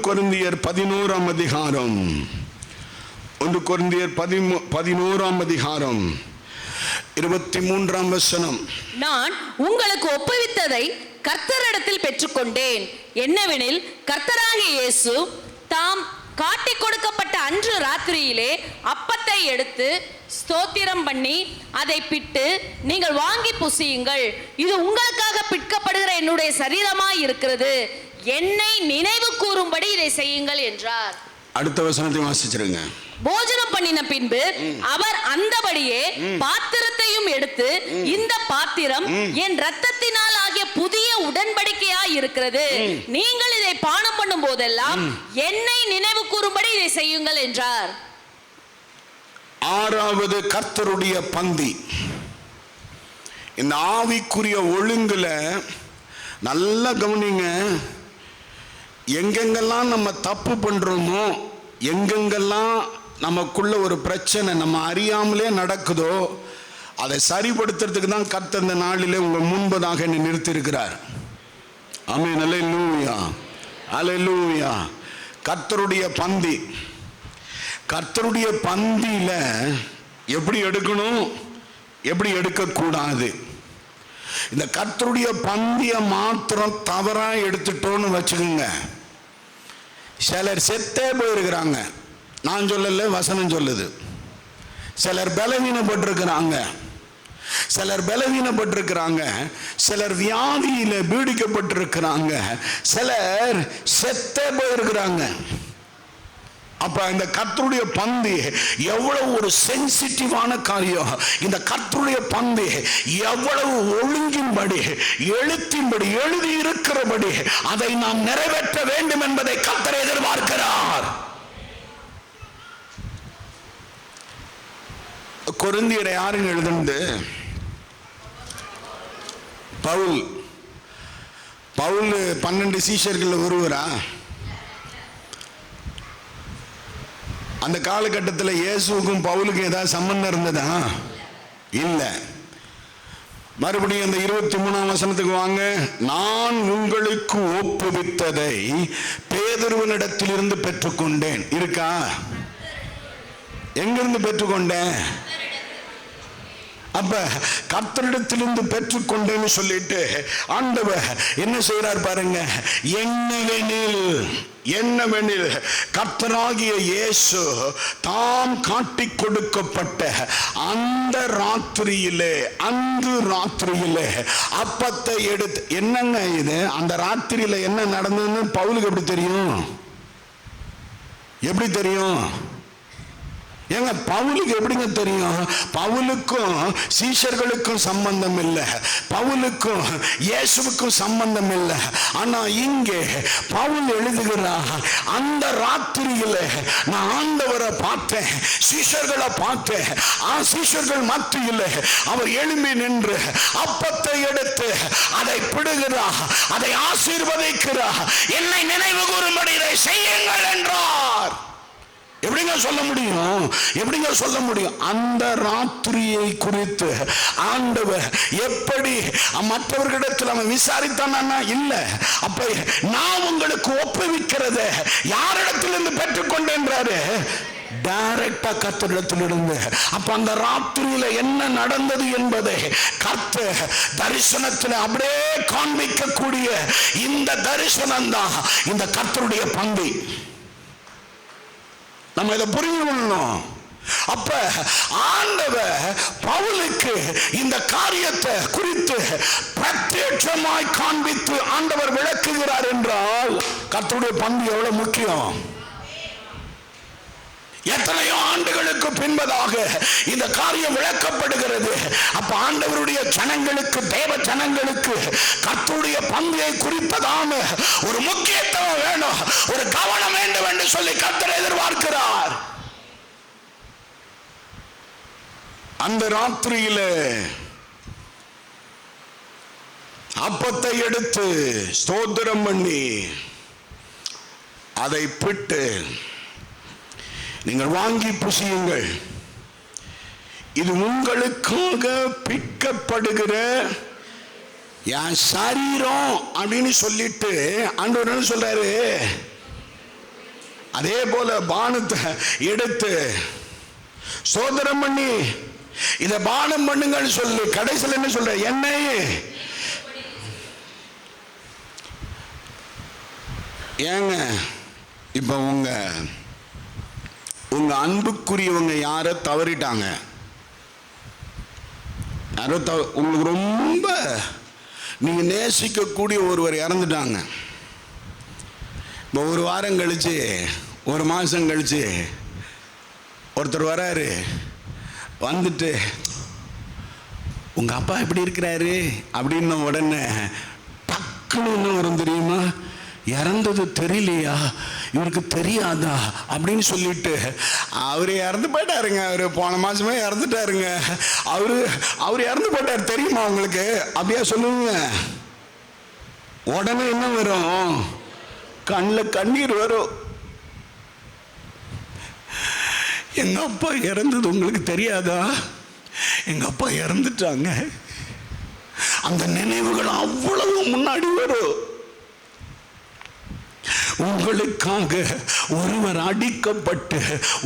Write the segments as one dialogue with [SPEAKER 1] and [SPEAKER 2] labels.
[SPEAKER 1] கொரிந்தியர் 11ஆம் அதிகாரம், 1 கொரிந்தியர் 11ஆம் அதிகாரம் 23ஆம் வசனம்.
[SPEAKER 2] நான் உங்களுக்கு ஒப்புவித்ததை கர்த்தரிடத்தில் பெற்றுக்கொண்டேன். என்னவெனில், கர்த்தராகிய இயேசு தாம் காட்டிக் கொடுக்கப்பட்ட அன்று ராத்திரியிலே அப்பத்தை எடுத்து ஸ்தோத்திரம் பண்ணி அதை பிட்டு, நீங்கள் வாங்கி புசியுங்கள், இது உங்களுக்காக பிற்கப்படுகிற என்னுடைய சரீரமாய் இருக்கிறது, என்னை நினைவு கூறும்படி இதை செய்யுங்கள் என்றார்.
[SPEAKER 1] அடுத்த வசனத்தை வாசிச்சிருங்க.
[SPEAKER 2] போஜனம் பண்ணின பின்பு அவர் அந்தபடியே பாத்திரத்தையும் எடுத்து, இந்த பாத்திரம் என் இரத்தத்தினால் ஆகிய புதிய உடன்படிக்கையாய் இருக்கிறது, நீங்கள் இதை பானம் பண்ணும் போதெல்லாம் என்னை நினைவு கூறும்படி இதை செய்யுங்கள் என்றார்.
[SPEAKER 1] 6வது கர்த்தருடைய பந்தி. இந்த ஆவிக்குரிய ஒழுங்குல நல்லா கவனிங்க. எங்கெங்கெல்லாம் நம்ம தப்பு பண்றோமோ, எங்கெங்கெல்லாம் நமக்குள்ள ஒரு பிரச்சனை நம்ம அறியாமலே நடக்குதோ, அதை சரிப்படுத்துறதுக்கு தான் கர்த்தர் இந்த நாளிலே உங்க முன்பதாக என்னை நிறுத்தியிருக்கிறார். ஆமென். அல்லேலூயா, அல்லேலூயா. கர்த்தருடைய பந்தி. கர்த்தருடைய பந்தியில எப்படி எடுக்கணும், எப்படி எடுக்கக்கூடாது. இந்த கர்த்தருடைய பந்திய மாத்திரம் தவறா எடுத்துட்டோன்னு வச்சுக்கோங்க, சிலர் செத்தே போயிருக்கிறாங்க. நான் சொல்லல, வசனம் சொல்லுது. சிலர் பலவீனப்பட்டிருக்கிறாங்க, சிலர் வியாதியில பீடிக்கப்பட்டிருக்கிறாங்க, சிலர் செத்தே போயிருக்கிறாங்க. அப்ப இந்த கர்த்தருடைய பந்தி எவ்வளவு ஒரு சென்சிட்டிவான காரியம். இந்த கர்த்தருடைய பந்தி எவ்வளவு ஒழுங்கின்படி, எழுத்தின்படி, எழுதி இருக்கிறபடி அதை நாம் நிறைவேற்ற வேண்டும் என்பதை கர்த்தர் எதிர்பார்க்கிறார். கொரிந்தியரை யாருங்க எழுதுனது? பவுல். 12 சீஷர்கள் ஒருவரா? அந்த காலகட்டத்தில் இயேசுவுக்கும் பவுலுக்கும் ஏதாவது சம்பந்தம் இருந்ததா? இல்லை. மறுபடியும் அந்த 23ஆம் வசனத்துக்கு வாங்க. நான் உங்களுக்கு ஒப்புவித்ததை பேதுருவினிடத்திலிருந்து பெற்றுக்கொண்டேன். இருக்கா? எங்கிருந்து பெற்றுக்கொண்டேன்? அப்ப கர்த்தரிடத்திலிருந்து பெற்றுக்கொண்டேன்னு சொல்லிட்டு ஆண்டவர் என்ன செய்யறார் பாருங்க. என்னவெனில் கர்த்தராகிய இயேசு தாம் காட்டி கொடுக்கப்பட்ட அந்த ராத்திரியிலே அப்பத்தை எடுத்து, என்னங்க இது, அந்த ராத்திரியில என்ன நடந்ததுன்னு பவுலுக்கு எப்படி தெரியும்? ஏங்க பவுலுக்கு எப்படிங்க தெரியும்? பவுலுக்கும் சீஷர்களுக்கும் சம்பந்தம் இல்லை, பவுலுக்கும் இயேசுவுக்கும் சம்பந்தம் இல்லை. ஆனா இங்கே பவுல் எழுதுகிறார், அந்த ராத்திரியில நான் ஆண்டவரை பார்த்தேன், சீஷர்களை பார்த்தேன். சீஷர்கள் மத்தியில் அவர் எழும்பி நின்று அப்பத்தை எடுத்து அதை பிடுகிறார், அதை ஆசீர்வதிக்கிறார், என்னை நினைவு கூறும்படி இதை செய்யுங்கள் என்றார். எப்படிங்க சொல்ல முடியும்? அந்த ராத்திரியை குறித்து ஆண்டவர் எப்படி மற்றவர்களிடத்தில் அவன் விசாரித்தானா? இல்ல. அப்ப நான் உங்களுக்கு ஒப்புவிக்கிறத யாரிடத்திலிருந்து பெற்றுக்கொண்டேன்றாரு? டைரக்டா கர்த்தரிடத்திலிருந்து. அப்ப அந்த ராத்திரியில என்ன நடந்தது என்பதை கர்த்தர் தரிசனத்தில் அப்படியே காண்பிக்கக்கூடிய இந்த தரிசனம் தான் இந்த கர்த்தருடைய பந்தி. நம்ம இதை புரிந்து கொள்ளணும். அப்ப ஆண்டவர் பவுலுக்கு இந்த காரியத்தை குறித்து பிரத்யட்சமாய் காண்பித்து ஆண்டவர் விளக்குகிறார் என்றால் கர்த்தருடைய பந்தி எவ்வளவு முக்கியம். எத்தனையோ ஆண்டுகளுக்கு பின்பதாக இந்த காரியம் விளக்கப்படுகிறது. அப்ப ஆண்டவருடைய ஜனங்களுக்கு, தேவ ஜனங்களுக்கு கர்த்தருடைய பந்தியை குறித்ததான ஒரு முக்கியத்துவம் வேணும், ஒரு கவனம் வேண்டும் என்று சொல்லி கர்த்தர் எதிர்பார்க்கிறார். அந்த ராத்திரியில அப்பத்தை எடுத்து ஸ்தோத்திரம் பண்ணி அதை பிட்டு, நீங்கள் வாங்கி புசியுங்கள், இது உங்களுக்காக பிற்கப்படுகிற என் சரீரம் அப்படின்னு சொல்லிட்டு ஆண்டவர் என்ன சொல்றாரு? அதே போல பானத்தை எடுத்து ஸ்தோத்திரம் பண்ணி இத பானம் பண்ணுங்கன்னு சொல்லி கடைசியில் என்ன சொல்ற, எண்ணெய். ஏங்க இப்ப உங்க அன்புக்குரியவங்க யார தவறிட்டாங்க, யாரோ உங்களுக்கு ரொம்ப நீங்க நேசிக்கக்கூடிய ஒருவர் இறந்துட்டாங்க. இப்போ ஒரு வாரம் கழிச்சு ஒரு மாசம் கழிச்சு ஒருத்தர் வராரு, வந்துட்டு உங்க அப்பா எப்படி இருக்கிறாரு அப்படின்னு உடனே டக்குன்னு என்ன வரும் தெரியுமா, இறந்தது தெரியலையா, இவருக்கு தெரியாதா அப்படின்னு சொல்லிட்டு அவரு இறந்து போயிட்டாருங்க, அவரு போன மாசமே இறந்துட்டாருங்க, அவரு இறந்து போயிட்டாரு தெரியுமா உங்களுக்கு அப்படியா சொல்லுங்க. உடனே என்ன வரும், கண்ணில் கண்ணீர் வரும். எங்க அப்பா இறந்தது உங்களுக்கு தெரியாதா, எங்க அப்பா இறந்துட்டாங்க. அந்த நினைவுகள் அவ்வளவு முன்னாடி வரும். உங்களுக்காக ஒருவர் அடிக்கப்பட்டு,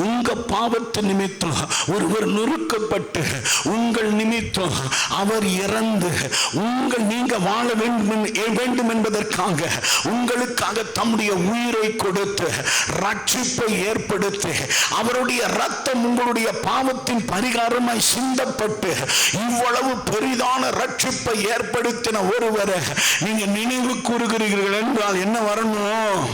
[SPEAKER 1] உங்க பாவத்து நிமித்தம் ஒருவர் நொறுக்கப்பட்டு, உங்கள் நிமித்தம் அவர் இறந்து நீங்க வாழ வேண்டும் என்பதற்காக உங்களுக்காக தம்முடைய உயிரை கொடுத்து ரட்சிப்பை ஏற்படுத்தி அவருடைய ரத்தம் உங்களுடைய பாவத்தின் பரிகாரமாய் சிந்தப்பட்டு இவ்வளவு பெரிதான ரட்சிப்பை ஏற்படுத்தின ஒருவரை நீங்க நினைவு கூறுகிறீர்கள் என்றால் என்ன வரணும்,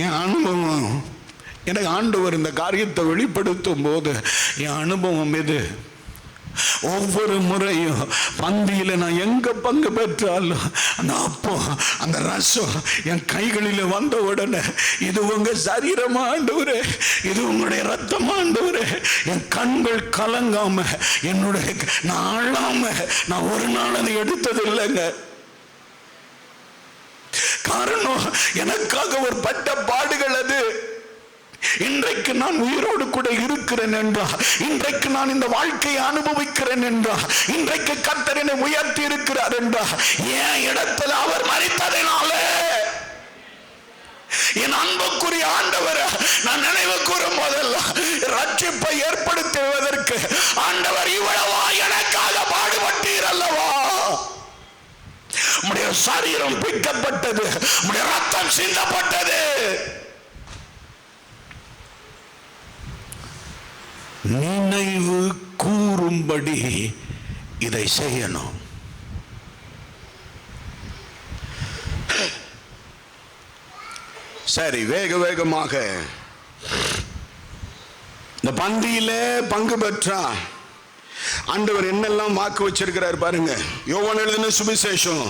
[SPEAKER 1] என் அனுபவம். எனக்கு ஆண்டவர் இந்த காரியத்தை வெளிப்படுத்தும் போது என் அனுபவம் இது. ஒவ்வொரு முறையும் பந்தியில் நான் எங்க பங்கு பெற்றாலும் அந்த அப்பம் அந்த ரசம் என் கைகளில் வந்த உடனே இது உங்க சரீரமா ஆண்டவரே, இது உங்களுடைய ரத்தமா ஆண்டவரே, என் கண்கள் கலங்காம என்னுடைய நான் அழாம நான் ஒரு நாள் அதை எடுத்தது இல்லைங்க. காரணம் எனக்காக ஒரு பட்ட பாடுகள் அது. இன்றைக்கு நான் உயிரோடு கூட இருக்கிறேன் என்றா, இன்றைக்கு நான் இந்த வாழ்க்கையை அனுபவிக்கிறேன் என்றா, இன்றைக்கு கர்த்தர் என்னை உயர்த்தி இருக்கிறார் என்றா, என் இடத்துல அவர் மரித்ததினால என் அன்புக்குரிய ஆண்டவர் நான் நினைவு கூறும் போதெல்லாம் ரட்சிப்பை ஏற்படுத்துவதற்கு ஆண்டவர் இவ்வளவா எனக்காக பாடுபட்டீர் அல்லவா. உம்முடைய சரீரம் பிக்கப்பட்டது, உம்முடைய ரத்தம் சிந்தப்பட்டது. நினைவு கூறும்படி இதை செய்யணும். சரி, வேகமாக இந்த பந்தியில பங்கு பெற்றா ஆண்டவர் என்னெல்லாம் வாக்கு வச்சிருக்கிறார் பாருங்க. யோவான் எழுதின சுவிசேஷம்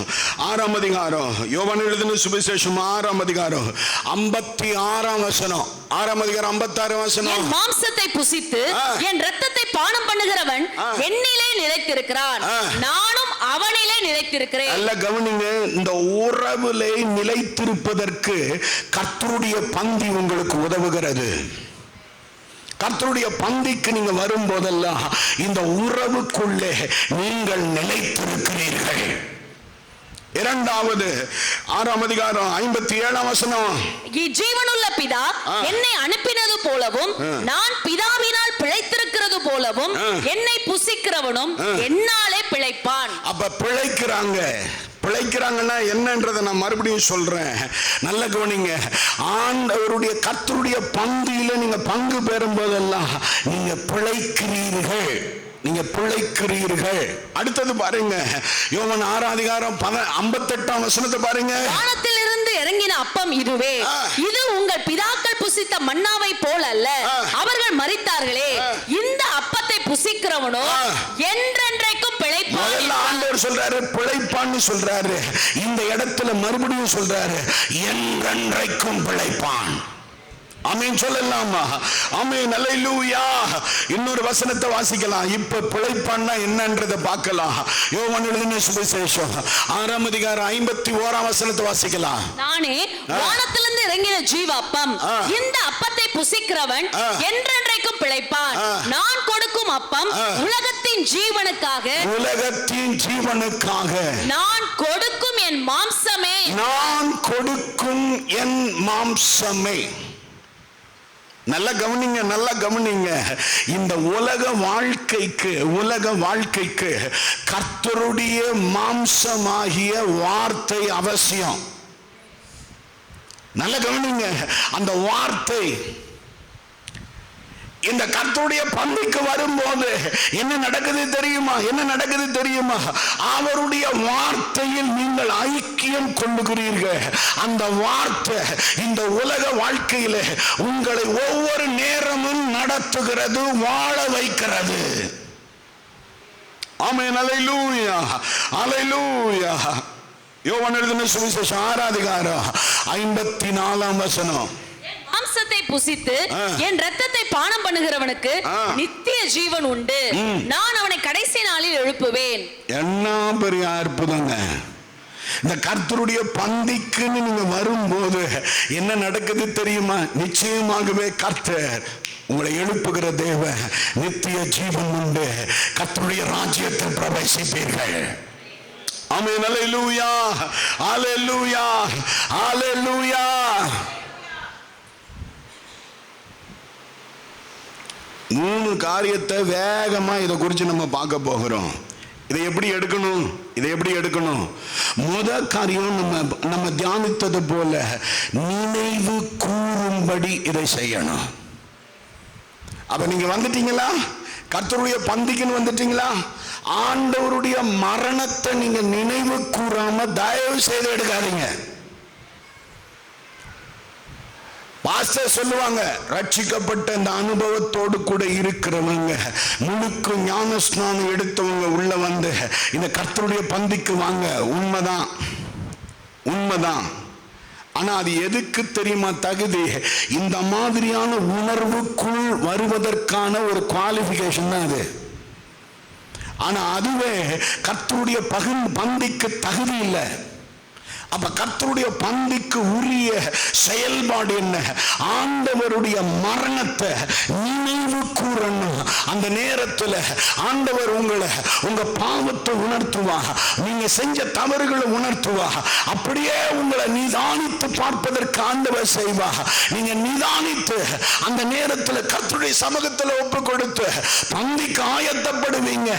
[SPEAKER 1] 6ஆம் அதிகாரம், யோவான் எழுதின சுவிசேஷம் 6ஆம் அதிகாரம் 56ஆம் வசனம், 6ஆம் அதிகாரம் 56ஆம் வசனம்.
[SPEAKER 2] மாம்சத்தை புசித்து என் இரத்தத்தை பானம் பண்ணுகிறவன் என்னிலே நிலைத்திருக்கிறான், நானும் அவனிலே நிலைத்திருக்கிறேன்.
[SPEAKER 1] நல்ல கவனிங்க, இந்த உறவிலே நிலைத்திருப்பதற்கு கர்த்தருடைய பந்தி உங்களுக்கு உதவுகிறது. கர்த்தருடைய பந்திக்கு நீங்க வரும் போதெல்லாம் இந்த உறவுக்குள்ளே நீங்கள் நிலைத்திருக்கிறீர்கள். இரண்டாவது 6ஆம் அதிகாரம் 57ஆம் வசனம்.
[SPEAKER 2] ஜீவனுள்ள பிதா என்னை அனுப்பினது போலவும் நான் பிதாவினால் பிழைத்திருக்கிறது போலவும் என்னை புசிக்கிறவனும் என்னாலே பிழைப்பான்.
[SPEAKER 1] அப்ப பிழைக்கிறாங்கன்னா என்னன்றதை நான் மறுபடியும் சொல்றேன், நல்ல கவனிங்க. ஆண்டவருடைய கர்த்தருடைய பந்தியில நீங்க பங்கு பெறும் போதெல்லாம் நீங்க பிழைக்கிறீர்கள். அடுத்தது பாருங்க, யோவான் 6ஆம் அதிகாரம் 58ஆம் வசனத்தை பாருங்க.
[SPEAKER 2] வானத்திலிருந்து இறங்கின அப்பம் இதுவே, இது உங்கள் பிதாக்கள் புசித்த மன்னாவை போல அல்ல, அவர்கள் மரித்தார்களே, இந்த அப்பத்தை புசிக்கிறவனோ என்றென்றைக்கும் பிழைப்பான்.
[SPEAKER 1] முதல்ல ஆண்டவர் சொல்றாரு பிழைப்பான்னு சொல்றாரு, இந்த இடத்துல மறுபடியும் சொல்றாரு என்றென்றைக்கும் பிழைப்பான். ஆமென் சொல்லலாமா? ஆமென், அல்லேலூயா. இன்னொரு வசனத்தை வாசிக்கலாம். இப்ப பிழைப்பான்னா என்னன்றதை பார்க்கலாம். யோவான் எழுதின சுவிசேஷம் 6ஆம் அதிகாரம் 51ஆம் வசனத்தை வாசிக்கலாம்.
[SPEAKER 2] நானே வானத்திலிருந்து இறங்கின ஜீவ அப்பம், இந்த அப்பத்தை புசிக்கிறவன் என்றென்றைக்கும் பிழைப்பான், நான் கொடுக்கும் கொடுக்கும் அப்பம் உலகத்தின் ஜீவனுக்காக நான் கொடுக்கும் என் மாம்சமே.
[SPEAKER 1] நல்ல கவனிங்க. இந்த உலக வாழ்க்கைக்கு கர்த்தருடைய மாம்சமாகிய வார்த்தை அவசியம். நல்ல கவனிங்க. அந்த வார்த்தை இந்த கர்த்தருடைய பந்திக்கு வரும்போது என்ன நடக்குது தெரியுமா? அவருடைய வார்த்தையில் நீங்கள் ஐக்கியம் கொள்ளுகிறீர்கள். அந்த வார்த்தை இந்த உலக வாழ்க்கையில உங்களை ஒவ்வொரு நேரமும் நடத்துகிறது, வாழ வைக்கிறது. ஆமென். அல்லேலூயா, அல்லேலூயா. யோவான் எழுதின சுவிசேஷம் 6ஆம் அதிகாரம் 54ஆம் வசனம்.
[SPEAKER 2] மாம்சத்தை புசித்து என் இரத்தத்தை பானம் பண்ணுகிறவனுக்கு நித்திய ஜீவன் உண்டு, நான் அவனை கடைசி நாளில் எழுப்புவேன்.
[SPEAKER 1] என்ன பெரிய அற்புதங்க! இந்த கர்த்தருடைய பந்திக்குன்னு நீங்க வரும்போது என்ன நடக்குது தெரியுமா? நிச்சயமாகவே கர்த்தர் உங்களை எழுப்புகிற தேவன். நித்திய ஜீவன் உண்டு, கர்த்தருடைய ராஜ்யத்தில் பிரவேசிப்பீர்கள். ஆமென். அல்லேலூயா, அல்லேலூயா, அல்லேலூயா. மூணு காரியத்தை வேகமா இதை குறித்து நம்ம பார்க்க போகிறோம். இதை எப்படி எடுக்கணும்? முதல் காரியம் நம்ம தியானித்தது போல நினைவு கூறும்படி இதை செய்யணும். அப்ப நீங்க வந்துட்டீங்களா? கர்த்தருடைய பந்திக்குன்னு வந்துட்டீங்களா? ஆண்டவருடைய மரணத்தை நீங்க நினைவு கூறாம தயவு செய்து எடுக்காதீங்க. பாஸ்டர் சொல்லுவாங்க, ரட்சிக்கப்பட்ட இந்த அனுபவத்தோடு கூட இருக்கிறவங்க, முழுக்க ஞான ஸ்நானம் எடுத்தவங்க உள்ள வந்து இந்த கர்த்தருடைய பந்திக்கு வாங்க. உண்மைதான். ஆனா அது எதுக்கு தெரியுமா தகுதி? இந்த மாதிரியான உணர்வுக்குள் வருவதற்கான ஒரு குவாலிஃபிகேஷன் தான் அது. ஆனா அதுவே கர்த்தருடைய பந்திக்கு தகுதி இல்லை. அப்ப கர்த்தருடைய பந்திக்கு உரிய செயல்பாடு என்ன? ஆண்டவருடைய மரணத்தை நினைவு கூறணும். அந்த நேரத்தில் ஆண்டவர் உங்க பாவத்தை உணர்த்துவா, நீங்க செஞ்ச தவறுகளை உணர்த்துவா. அப்படியே உங்களை நிதானித்து பார்ப்பதற்கு ஆண்டவர் செய்வா. நீங்க நிதானித்து அந்த நேரத்தில் கர்த்தருடைய சமூகத்தில் ஒப்பு கொடுத்து பந்திக்கு ஆயத்தப்படுவீங்க.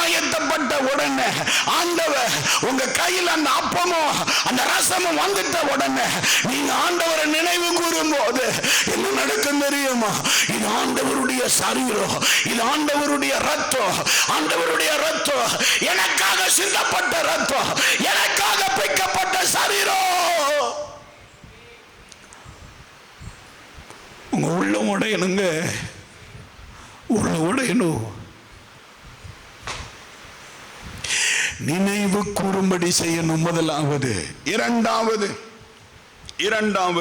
[SPEAKER 1] ஆயத்தப்பட்ட உடனே ஆண்டவர் உங்க கையில் அந்த அப்பமும் அந்த ரசமும் வந்துட்ட உடனே நீங்க ஆண்டவரை நினைவு கூறும் போது என்ன நடக்கும் தெரியுமா? இது ஆண்டவருடைய சரீரம், இது ஆண்டவருடைய ரத்தம். ஆண்டவருடைய ரத்தம் எனக்காக சிந்தப்பட்ட ரத்தம், எனக்காக பிக்கப்பட்ட சரீரம். உங்க உள்ள உடையணும். நினைவு கூறும்படி செய்யணும் முதலாவது. இரண்டாவது 28ஆம்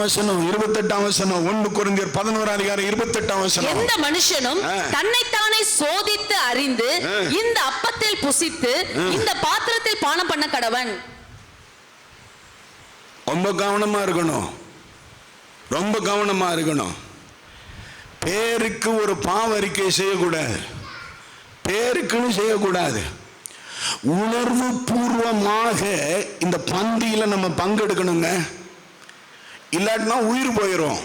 [SPEAKER 1] வசனம் 1 கொரிந்தியர் 11ஆம் அதிகாரம் 28ஆம் வசனம்.
[SPEAKER 2] எந்த மனுஷனும் தன்னைத்தானே சோதித்து அறிந்து இந்த அப்பத்தில் புசித்து இந்த பாத்திரத்தில் பானம் பண்ண கடவன்.
[SPEAKER 1] ரொம்ப கவனமா இருக்கணும். பேருக்கு ஒரு பாவறிக்கை செய்யக்கூடாது. உணர்வு பூர்வமாக இந்த பந்தியில நம்ம பங்கெடுக்கணுங்க. இல்லாட்டினா உயிர் போயிடும்,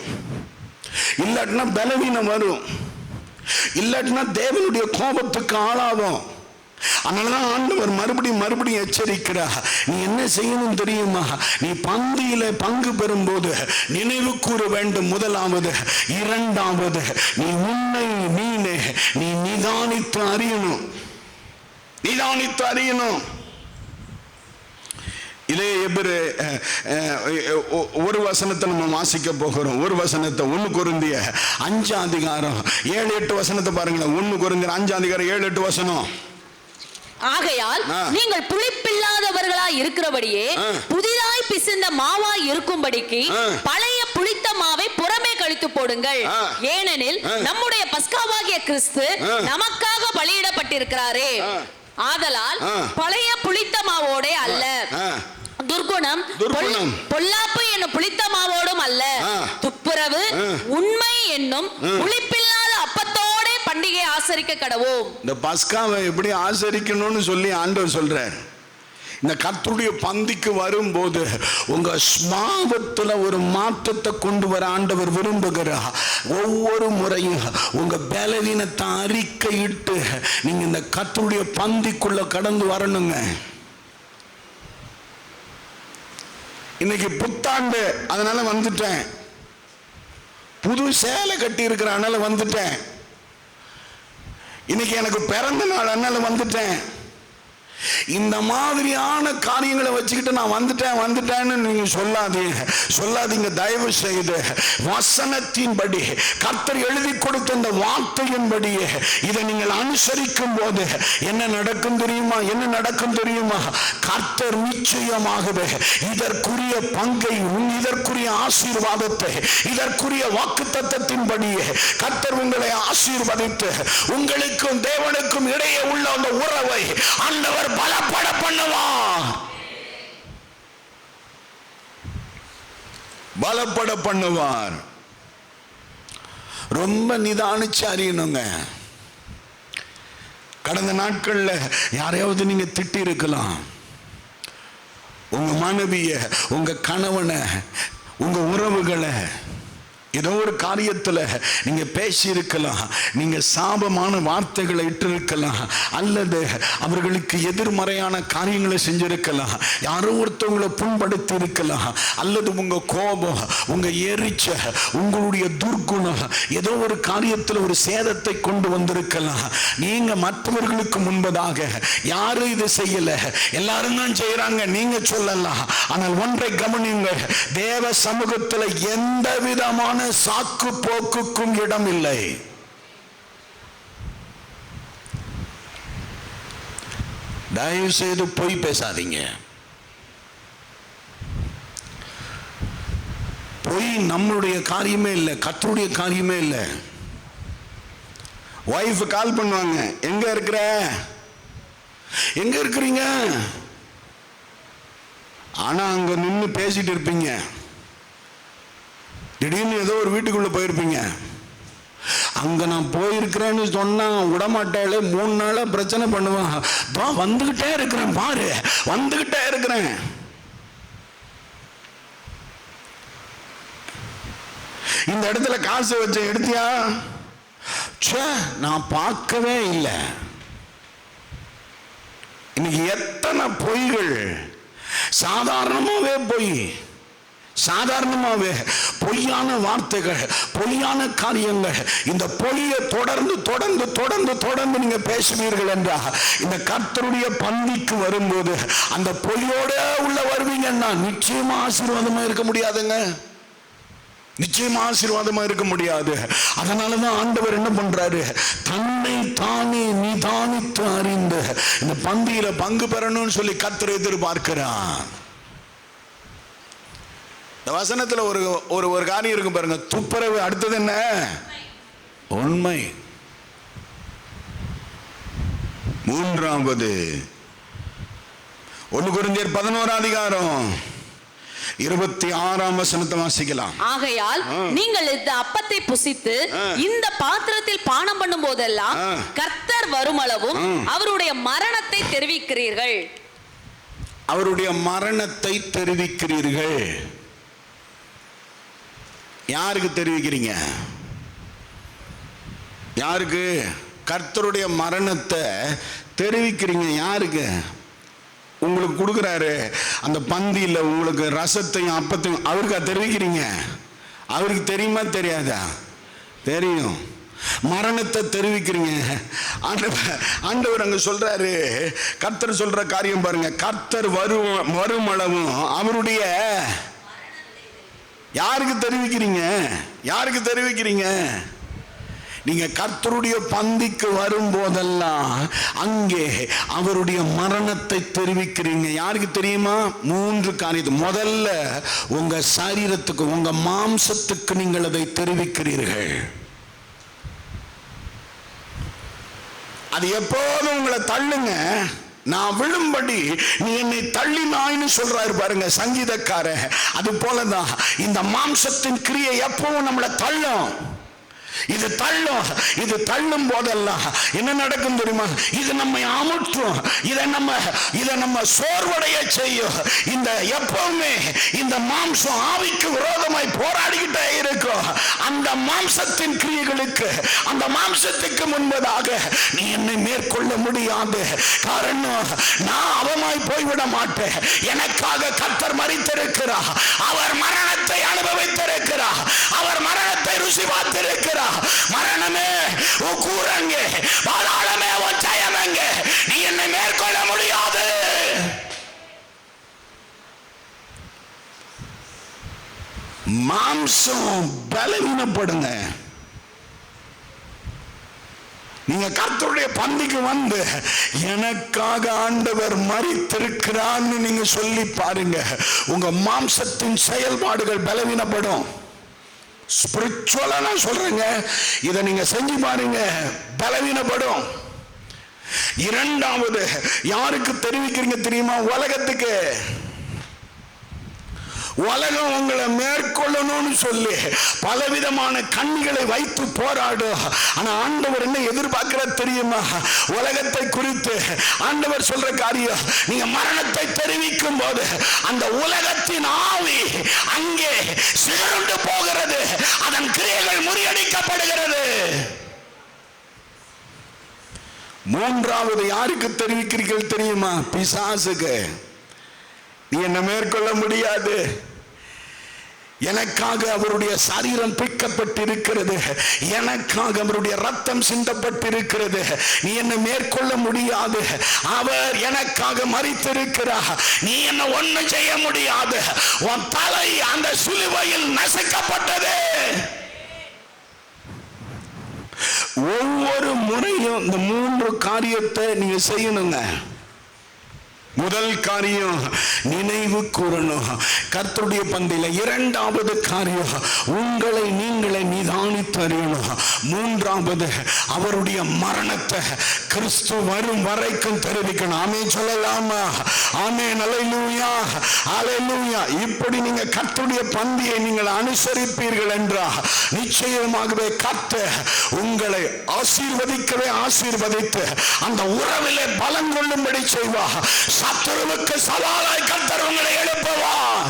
[SPEAKER 1] இல்லாட்டினா பலவீனம் வரும், இல்லாட்டினா தேவனுடைய கோபத்துக்கு ஆளாகும். அதனாலதான் ஆண்டவர் மறுபடியும் எச்சரிக்கிறார். நீ என்ன செய்யணும் தெரியுமா? நீ பந்தியில பங்கு பெறும்போது நினைவு கூற வேண்டும் முதலாவது. இரண்டாவது, நீ உன்னை நீ நிதானித்து அறியணும். இதே ஒரு வசனத்தை நம்ம வாசிக்க போகிறோம். ஒரு வசனத்தை 1 கொரிந்தியர் 5ஆம் அதிகாரம் 7-8 வசனத்தை பாருங்களேன். 1 கொரிந்தியர் 5ஆம் அதிகாரம் 7-8 வசனம்.
[SPEAKER 2] ஆகையால் நீங்கள் புளிப்பில்லாதவர்களாய் இருக்கிறபடியே புதிதாய் பிசைந்த மாவாய் இருக்கும்படிக்கு பழைய புளித்த மாவை புறமே கழித்து போடுங்கள். ஏனெனில் நம்முடைய பஸ்காவாகிய கிறிஸ்து நமக்காக பலியிடப்பட்டிருக்கிறாரே. ஆதலால் பழைய புளித்த மாவோட அல்ல, துர்குணம் பொல்லாப்பு என்னும் புளித்த மாவோடும் அல்ல, துப்புரவு உண்மை என்னும் புளிப்பில்லாத அப்பத்தோட ஆசரிக்க கடவோம்.
[SPEAKER 1] இந்த பஸ்காவை எப்படி ஆசரிக்கணும்னு சொல்லி ஆண்டவர் சொல்றார். இந்த கர்த்தருடைய பந்திக்கு வரும்போது உங்க ஸ்மாபத்துல ஒரு மாற்றத்தை கொண்டு வர ஆண்டவர் விரும்புகிறார். ஒவ்வொரு முறையும் உங்க பலவீனத்தை அறிக்கையிட்டு நீங்க இந்த கர்த்தருடைய பந்திக்குள்ள கடந்து வரணுங்க. இன்னைக்கு புத்தாண்டு, அதனால வந்துட்டேன். புது சேலை கட்டி இருக்கிற அதனால வந்துட்டேன். இன்னைக்கு எனக்கு பிறந்த நாள் அதனால வந்துட்டேன். இந்த மாதிரியான காரியங்களை வச்சுக்கிட்டு நான் வந்துட்டேன்னு நீங்க சொல்லாதீங்க. தயவு செய்து வசனத்தின்படி கர்த்தர் எழுதி கொடுத்த இந்த வார்த்தையின்படி இதை நீங்கள் அனுசரிக்கும் போது என்ன நடக்கும் தெரியுமா? கர்த்தர் நிச்சயமாகவே இதற்குரிய பங்கை, இதற்குரிய ஆசீர்வாதத்தை, இதற்குரிய வாக்குத்தத்தத்தின்படி கர்த்தர் உங்களை ஆசீர்வதித்து உங்களுக்கும் தேவனுக்கும் இடையே உள்ள அந்த உறவை ஆண்டவர் பலப்பட பண்ணுவார். ரொம்ப நிதானிச்சு அறியணுங்க. கடந்த நாட்கள்ல யாரையாவது நீங்க திட்டி இருக்கலாம். உங்க மனைவிய, உங்க கணவனை, உங்க உறவுகளை ஏதோ ஒரு காரியத்துல நீங்க பேசி இருக்கலாம். நீங்க சாபமான வார்த்தைகளை இட்டிருக்கலாம், அல்லது அவர்களுக்கு எதிர்மறையான காரியங்களை செஞ்சிருக்கலாம். யாரோ ஒருத்தவங்களை புண்படுத்தி இருக்கலாம், அல்லது உங்க கோபம், உங்க எரிச்ச, உங்களுடைய துர்குணம் ஏதோ ஒரு காரியத்தில் ஒரு சேதத்தை கொண்டு வந்திருக்கலாம். நீங்க மற்றவர்களுக்கு முன்பதாக யாரும் இது செய்யல, எல்லாரும் தான் செய்யறாங்க நீங்க சொல்லலாம். ஆனால் ஒன்றை கவனிங்க, தேவ சமூகத்தில் எந்த விதமான சாக்கு போக்குக்கும் இடம் இல்லை. தயவு செய்து பொய் பேசாதீங்க. பொய் நம்மளுடைய காரியமே இல்லை, கர்த்தருடைய காரியமே இல்லை. வைஃப் கால் பண்ணுவாங்க, எங்க இருக்கிறீங்க? ஆனா அங்க நின்று பேசிட்டு இருப்பீங்க. திடீர்னு ஏதோ ஒரு வீட்டுக்குள்ள போயிருப்பீங்க. அங்க நான் போயிருக்கிறேன்னு சொன்னா விடமாட்டாலே 3 நாளா பிரச்சனை பண்ணுவான். வந்துகிட்டே இருக்கிறேன் பாரு, வந்துகிட்டே இருக்கிறேன். இந்த இடத்துல காசு வச்ச எடுத்தியா? நான் பார்க்கவே இல்லை. இன்னைக்கு எத்தனை பொய்கள், சாதாரணமாவே பொய்யான வார்த்தைகள், பொய்யான காரியங்கள். இந்த பொய்யை தொடர்ந்து நீங்க பேசுவீர்கள் என்றால் இந்த கர்த்தருடைய பந்திக்கு வரும்போது அந்த பொய்யோட உள்ள வருவீங்கன்னா நிச்சயமா ஆசீர்வாதமா இருக்க முடியாதுங்க. அதனாலதான் ஆண்டவர் என்ன பண்றாரு, தன்னை தானே நிதானித்து அறிந்து இந்த பந்தியில பங்கு பெறணும்னு சொல்லி கர்த்தர் எதிர்பார்க்கிறார். இந்த வசனத்துல ஒரு காரியம் இருக்கும் பாருங்க, துப்புரவு. அடுத்தது என்ன? உண்மை. மூன்றாவது 1 கொரிந்தியர் 11:26 வாசிக்கலாம்.
[SPEAKER 2] ஆகையால் நீங்கள் இந்த அப்பத்தை புசித்து இந்த பாத்திரத்தில் பானம் பண்ணும் போதெல்லாம் கர்த்தர் வருமளவும் அவருடைய மரணத்தை தெரிவிக்கிறீர்கள்.
[SPEAKER 1] யாருக்கு தெரிவிக்கிறீங்க? யாருக்கு? கர்த்தருடைய மரணத்தை தெரிவிக்கிறீங்க. யாருக்கு? உங்களுக்கு கொடுக்குறாரு அந்த பந்தியில் உங்களுக்கு ரசத்தையும் அப்பத்தையும் அவருக்கு தெரிவிக்கிறீங்க. அவருக்கு தெரியுமா தெரியாதா? தெரியும். மரணத்தை தெரிவிக்கிறீங்க. ஆண்டவர் அங்க சொல்றாரு, கர்த்தர் சொல்ற காரியம் பாருங்க, கர்த்தர் வருமளவும் அவருடைய யாருக்கு தெரிவிக்கிறீங்க? நீங்க கர்த்தருடைய பந்திக்கு வரும்போதெல்லாம் அங்கே அவருடைய மரணத்தை தெரிவிக்கிறீங்க. யாருக்கு தெரியுமா? 3 காரியத்தை. முதல்ல உங்க சரீரத்துக்கு, உங்க மாம்சத்துக்கு நீங்கள் அதை தெரிவிக்கிறீர்கள். அது எப்போதும் உங்களை தள்ளுங்க. நான் விழும்படி நீ என்னை தள்ளினாய்னு சொல்றாரு பாருங்க சங்கீதக்காரன். அது போலதான் இந்த மாம்சத்தின் கிரியை எப்பவும் நம்மளை தள்ளும். இது தள்ளும் போதெல்லாம் என்ன நடக்கும் தெரியுமா? இது நம்மை அமுற்றும், இதை நம்ம சோர்வடைய செய்யும். இந்த எப்பவுமே இந்த மாம்சம் ஆவிக்கு விரோதமாய் போராடிக்கிட்டே இருக்கும். அந்த மாம்சத்தின் கிரியைகளுக்கு, அந்த மாம்சத்துக்கு முன்பதாக நீ என்னை மேற்கொள்ள முடியாது. காரணம், நான் அவமாய் போய்விட மாட்டேன். எனக்காக கர்த்தர் மரித்திருக்கிறார். அவர் மரணத்தை அனுபவித்திருக்கிறார். அவர் மரணத்தை ருசி பார்த்திருக்கிறார். மரணமே உன் கூரங்க, பாதாளமே உன் ஜெயமெங்க. நீ என்னை மேற்கொள்ள முடியாது. மாம்சம் பலவீனப்படுங்க. நீங்க கர்த்தருடைய பந்திக்கு வந்து எனக்காக ஆண்டவர் மரித்திருக்கிறான்னு நீங்க சொல்லி பாருங்க, உங்க மாம்சத்தின் செயல்பாடுகள் பலவீனப்படும். ஸ்பிரிச்சுவலா நான் சொல்றேங்க, இதை நீங்க செஞ்சு பாருங்க, பலவீனப்படும். இரண்டாவது, யாருக்கு தெரிவிக்கிறீங்க தெரியுமா? உலகத்துக்கு. உலகம் உங்களை மேற்கொள்ளணும்னு சொல்லி பலவிதமான கண்ணிகளை வைத்து போராடும். ஆனா ஆண்டவர் என்ன எதிர்பார்க்கிற தெரியுமா? உலகத்தை குறித்து ஆண்டவர் சொல்ற காரியம், நீங்க மரணத்தை தெரிவிக்கும் போது அந்த உலகத்தின் ஆவி அங்கே சிதறுண்டு போகிறது, அதன் கிரியைகள் முறியடிக்கப்படுகிறது. மூன்றாவது யாருக்கு தெரிவிக்கிறீர்கள் தெரியுமா? பிசாசுக்கு. நீ என்ன மேற்கொள்ள முடியாது. எனக்காக அவருடைய சரீரம் பிக்கப்பட்டிருக்கிறது, எனக்காக அவருடைய ரத்தம் சிந்தப்பட்டிருக்கிறது. நீ என்ன மேற்கொள்ள முடியாது. அவர் எனக்காக மரித்திருக்கிறார். நீ என்ன ஒண்ணும் செய்ய முடியாது. உன் தலை அந்த சிலுவையில் நசுக்கப்பட்டது. ஒவ்வொரு முறையும் இந்த 3 காரியத்தை நீங்க செய்யணுங்க. முதல் காரியம், நினைவு கூறணும் கர்த்தருடைய பந்தியில. இரண்டாவது காரியம், உங்களை நீங்களே நிதானித்து அறியணும். மூன்றாவது, அவருடைய மரணத்தை கிறிஸ்து வரும் வரைக்கும் தெரிவிக்கணும். ஆமென் சொல்லலாமா? ஆமென். அல்லேலூயா, அல்லேலூயா. இப்படி நீங்க கர்த்தருடைய பந்தியை நீங்கள் அனுசரிப்பீர்கள் என்றால் நிச்சயமாகவே கர்த்தர் உங்களை ஆசீர்வதிக்கவே ஆசீர்வதித்து அந்த உறவிலே பலன் கொள்ளும்படி செய்வார். சத்துருவுக்கு சவாலாய் கர்த்தர் உங்களை எழுப்புவார்.